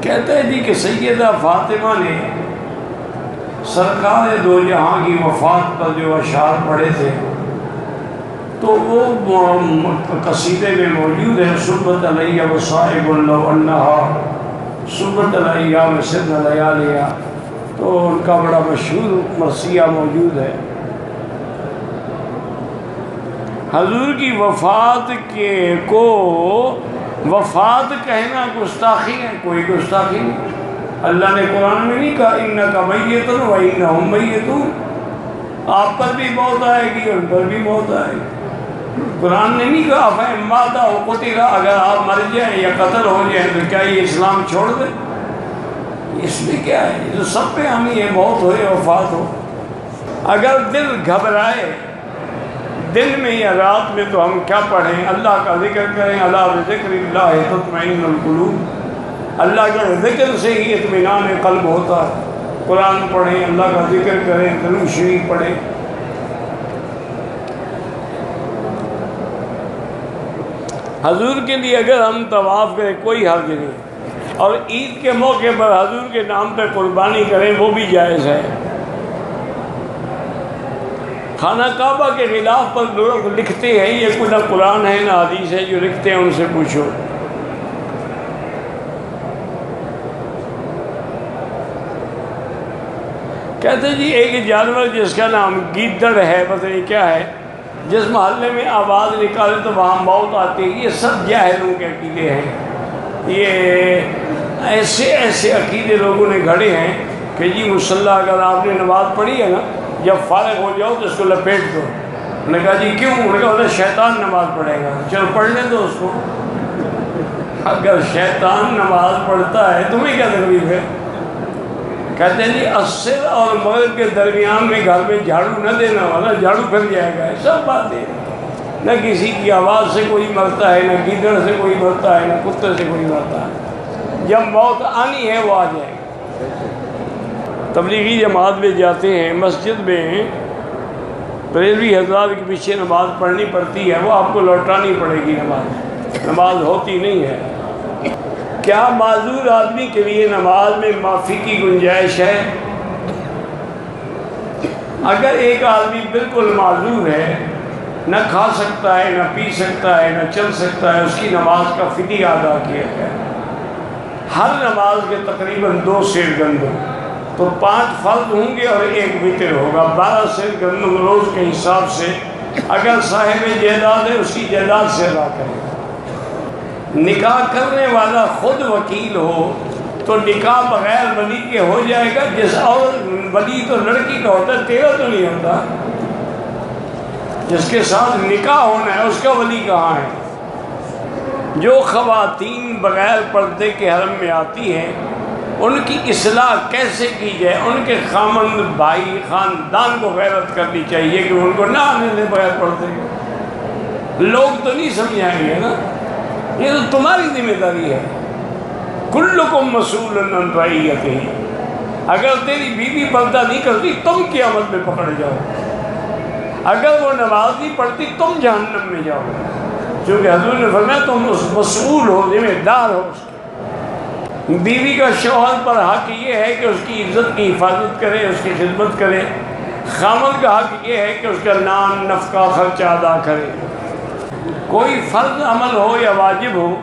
کہتے ہیں جی کہ سیدہ فاطمہ نے سرکار دو جہاں کی وفات پر جو اشعار پڑھے تھے تو وہ قصیدے میں موجود ہے. صبت علیہ وصائب لو انہا صبت علیہ وسن لیالیا، تو ان کا بڑا مشہور مرثیہ موجود ہے. حضور کی وفات کو وفات کہنا گستاخی ہے، کوئی گستاخی نہیں. اللہ نے قرآن میں نہیں کہا انک میت و انہم میتون، آپ پر بھی موت آئے گی ان پر بھی موت آئے گی. قرآن نے نہیں کہا فَإِن مَاتَ أَوْ قُتِلَ، اگر آپ مر جائیں یا قتل ہو جائیں تو کیا یہ اسلام چھوڑ دیں؟ اس میں کیا ہے؟ یہ تو سب پہ ہم یہ موت ہو یا وفات ہو. اگر دل گھبرائے دن میں یا رات میں تو ہم کیا پڑھیں؟ اللہ کا ذکر کریں. اللہ بذکر اللہ تطمئن القلوب، اللہ کے ذکر سے ہی اطمینان قلب ہوتا ہے. قرآن پڑھیں، اللہ کا ذکر کریں، درود شریف پڑھیں. حضور کے لیے اگر ہم طواف کریں کوئی حرج نہیں، اور عید کے موقع پر حضور کے نام پہ قربانی کریں وہ بھی جائز ہے. خانہ کعبہ کے خلاف پر لوگ لکھتے ہیں، یہ کوئی نہ قرآن ہے نہ حدیث ہے، جو لکھتے ہیں ان سے پوچھو. کہتے جی ایک جانور جس کا نام گیدڑ ہے، پتہ نہیں کیا ہے، جس محلے میں آواز نکالے تو وہاں موت آتی ہے. یہ سب جاہلوں کے عقیدے ہیں. یہ ایسے عقیدے لوگوں نے گھڑے ہیں کہ جی مصلی اگر آپ نے نماز پڑھی ہے نا، جب فارغ ہو جاؤ تو اس کو لپیٹ دو. انہوں نے کہا جی کیوں؟ انہوں نے کہا شیطان نماز پڑھے گا. چلو پڑھ لیں دو اس کو. اگر شیطان نماز پڑھتا ہے تمہیں کیا تکلیف ہے؟ کہتے ہیں جی عصر اور مغرب کے درمیان میں گھر میں جھاڑو نہ دینا والا جھاڑو پھر جائے گا. سب باتیں، نہ کسی کی آواز سے کوئی مرتا ہے، نہ گیدڑ سے کوئی مرتا ہے، نہ کتے سے کوئی مرتا ہے. جب موت آنی ہے وہ آ جائے گی. تبلیغی جماعت میں جاتے ہیں، مسجد میں بریلوی حضرات کے پیچھے نماز پڑھنی پڑتی ہے، وہ آپ کو لوٹانی پڑے گی. نماز ہوتی نہیں ہے. کیا معذور آدمی کے لیے نماز میں معافی کی گنجائش ہے؟ اگر ایک آدمی بالکل معذور ہے، نہ کھا سکتا ہے، نہ پی سکتا ہے، نہ چل سکتا ہے، اس کی نماز کا فدیہ ادا کیا ہے. ہر نماز کے تقریباً 2 سیر گندم، تو 5 فرض ہوں گے اور 1 وتر ہوگا. 12 سیر گندم روز کے حساب سے اگر صاحب جائیداد ہے اس کی جائیداد سے ادا کرے. نکاح کرنے والا خود وکیل ہو تو نکاح بغیر ولی کے ہو جائے گا. جس اور ولی تو لڑکی کا ہوتا ہے، تیرا تو نہیں ہوتا. جس کے ساتھ نکاح ہونا ہے اس کا ولی کہاں ہے؟ جو خواتین بغیر پردے کے حرم میں آتی ہیں ان کی اصلاح کیسے کی جائے؟ ان کے خامند بھائی خاندان کو غیرت کرنی چاہیے کہ ان کو نہ آنے دیں بغیر پردے. لوگ تو نہیں سمجھائیں گے نا، یہ تو تمہاری ذمہ داری ہے. کلکم مسئول عن رعیتہ. اگر تیری بیوی پردہ نہیں کرتی تم قیامت میں پکڑ جاؤ. اگر وہ نماز نہیں پڑھتی تم جہنم میں جاؤ. چونکہ حضور نے فرمایا تم اس مسئول ہو، ذمہ دار ہو. بیوی کا شوہر پر حق یہ ہے کہ اس کی عزت کی حفاظت کرے، اس کی خدمت کرے. خامد کا حق یہ ہے کہ اس کا نان نفقہ خرچہ ادا کرے. کوئی فرض عمل ہو یا واجب ہو،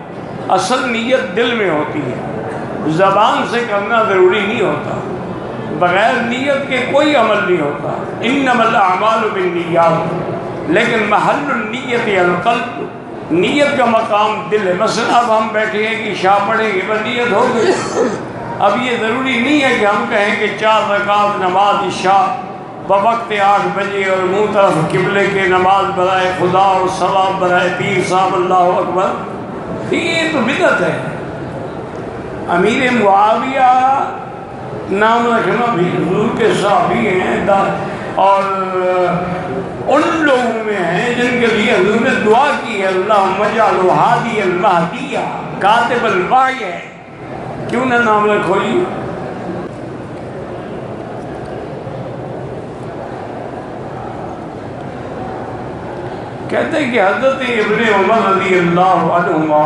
اصل نیت دل میں ہوتی ہے. زبان سے کرنا ضروری نہیں ہوتا. بغیر نیت کے کوئی عمل نہیں ہوتا. انما الاعمال بالنیات، لیکن محل النیت القلب. نیت کا مقام دل ہے. مثلا اب ہم بیٹھے ہیں کہ عشاء پڑھیں گے، بس نیت ہو گئی. اب یہ ضروری نہیں ہے کہ ہم کہیں کہ 4 رکعت نماز عشاء بوقت 8 بجے اور منہ طرف قبلے کے نماز برائے خدا اور ثواب برائے پیر صاحب اللہ اکبر. یہ تو بدعت ہے. امیر معاویہ نام رکھنا بھی حضور کے صحابی ہیں اور ان لوگوں میں ہیں جن کے لیے حضور نے دعا کی ہے اللہم اجعلہ ہادی المہدیہ کاتب الوحی ہے. کیوں نہ نام رکھو جی؟ کہتے ہیں کہ حضرت ابن عمر رضی اللہ عنہما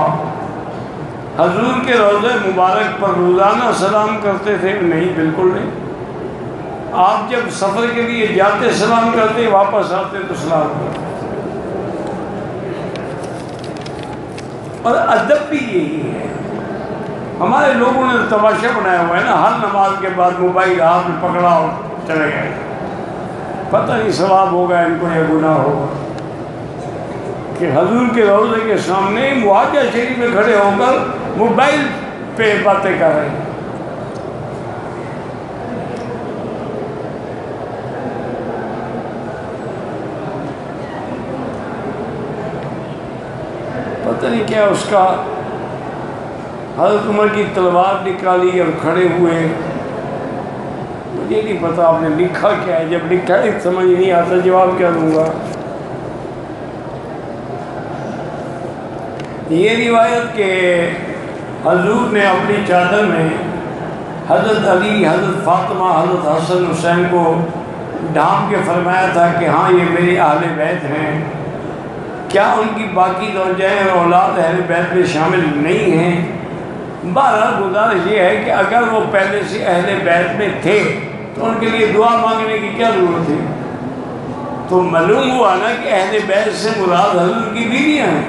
حضور کے روضہ مبارک پر روزانہ سلام کرتے تھے؟ نہیں، بالکل نہیں۔ آپ جب سفر کے لیے جاتے سلام کرتے، واپس آتے تو سلام کرتے۔ اور ادب بھی یہی ہے۔ ہمارے لوگوں نے تماشا بنایا ہوا ہے نا، ہر نماز کے بعد موبائل ہاتھ میں پکڑا اور چلے گئے، پتہ نہیں ثواب ہوگا ان کو یا گناہ ہوگا، کہ حضور کے روضے کے سامنے معاہدہ شریف میں کھڑے ہو کر موبائل پہ باتیں کر رہے ہیں۔ پتہ نہیں کیا اس کا، حضرت عمر کی تلوار نکالی اور کھڑے ہوئے، مجھے نہیں پتا آپ نے لکھا کیا ہے، جب لکھا ہے سمجھ نہیں آتا جواب کیا دوں گا۔ یہ روایت کہ حضور نے اپنی چادر میں حضرت علی، حضرت فاطمہ، حضرت حسن حسین کو ڈھانپ کے فرمایا تھا کہ ہاں یہ میرے اہل بیت ہیں، کیا ان کی باقی زوجائیں اور اولاد اہل بیت میں شامل نہیں ہیں؟ بہرحال گزارش یہ ہے کہ اگر وہ پہلے سے اہل بیت میں تھے تو ان کے لیے دعا مانگنے کی کیا ضرورت تھی؟ تو معلوم ہوا نا کہ اہل بیت سے مراد حضور کی بیویاں ہیں۔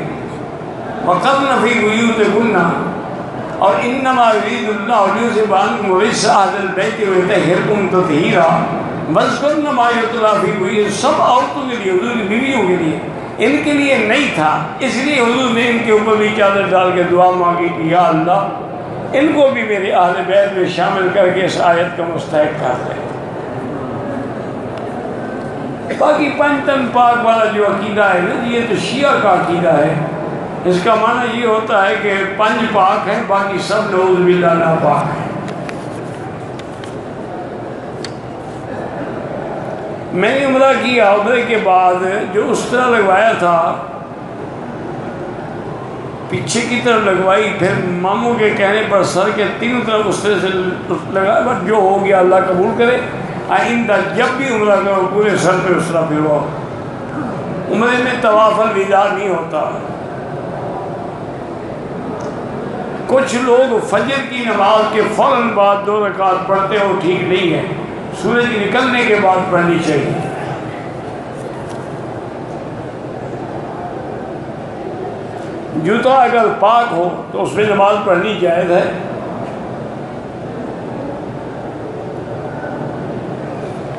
وَقَرْنَ فِي بُيُوتِكُنَّ، اور انما یرید اللہ لیذھب عنکم الرجس اہل البیت ویطہرکم تطہیرا واذکرن ما یتلی فی بیوتکن، سب عورتوں کے لیے، حضور کی بیویوں کے لیے، ان کے لیے نہیں تھا، اس لیے حضور نے ان کے اوپر بھی چادر ڈال کے دعا مانگی کہ یا اللہ ان کو بھی میرے اہل بیت میں شامل کر کے اس آیت کا مستحق کر دے۔ باقی پنجتن پاک والا جو عقیدہ ہے نا، یہ تو شیعہ کا عقیدہ ہے۔ اس کا معنی یہ ہوتا ہے کہ پنج پاک ہیں، باقی سب نعوذ باللہ ناپاک ہیں۔ میں نے عمرہ کیا، عمرے کے بعد جو اس طرح لگوایا تھا پیچھے کی طرف لگوائی، پھر ماموں کے کہنے پر سر کے تینوں طرف اس طرح سے لگایا، بس جو ہو گیا اللہ قبول کرے، آئندہ جب بھی عمرہ کرو پورے سر پہ اس طرح پھرواؤ۔ عمرے میں طواف الوداع نہیں ہوتا۔ کچھ لوگ فجر کی نماز کے فوراً بعد 2 رکعت پڑھتے ہو، ٹھیک نہیں ہے، سورج نکلنے کے بعد پڑھنی چاہیے۔ جوتا اگر پاک ہو تو اس میں نماز پڑھنی جائز ہے۔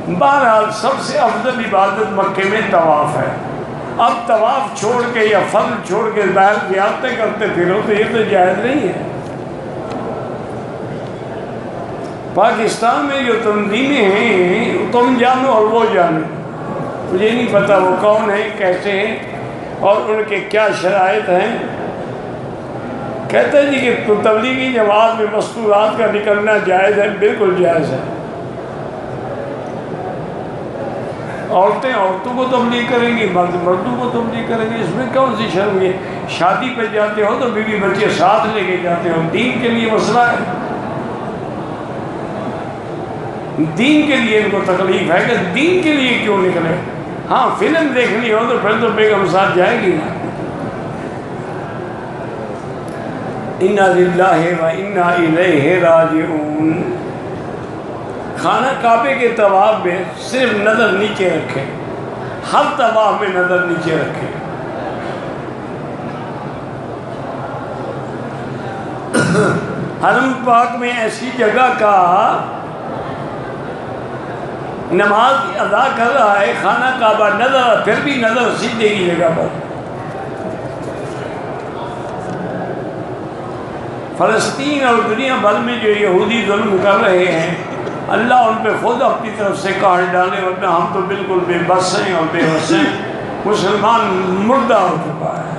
بہرحال سب سے افضل عبادت مکے میں طواف ہے۔ اب طواف چھوڑ کے یا فرض چھوڑ کے باہر زیارتیں کرتے پھرو تو یہ تو جائز نہیں ہے۔ پاکستان میں جو تنظیمیں ہیں تم جانو اور وہ جانو، مجھے نہیں پتا وہ کون ہیں، کیسے ہیں اور ان کے کیا شرائط ہیں۔ کہتے ہیں جی کہ تبلیغی جماعت میں مستورات کا نکلنا جائز ہے، بالکل جائز ہے۔ عورتیں عورتوں کو تبلیغ کریں گی، مرد مردوں کو تبلیغ کریں گے، اس میں کون سی شرم ہے؟ شادی پہ جاتے ہو تو بیوی بچے ساتھ لے کے جاتے ہو، دین کے لیے مسئلہ ہے، دین کے لیے ان کو تکلیف ہے کہ دین کے لیے کیوں نکلے۔ ہاں فلم دیکھنی ہو تو پھر تو بیگم ساتھ جائے گی نا۔ انا للہ و انا الیہ راجعون۔ خانہ کعبے کے طواف میں صرف نظر نیچے رکھیں، ہر طواف میں نظر نیچے رکھیں۔ حرم پاک میں ایسی جگہ کا نماز ادا کر رہا ہے، خانہ کعبہ نظر، پھر بھی نظر سیدھے کی جگہ پر۔ فلسطین اور دنیا بھر میں جو یہودی ظلم کر رہے ہیں، اللہ ان پہ خود اپنی طرف سے قہر ڈالے، ورنہ ہم تو بالکل بے بس ہیں اور بے بس ہیں۔ مسلمان مردہ ہو چکا ہے۔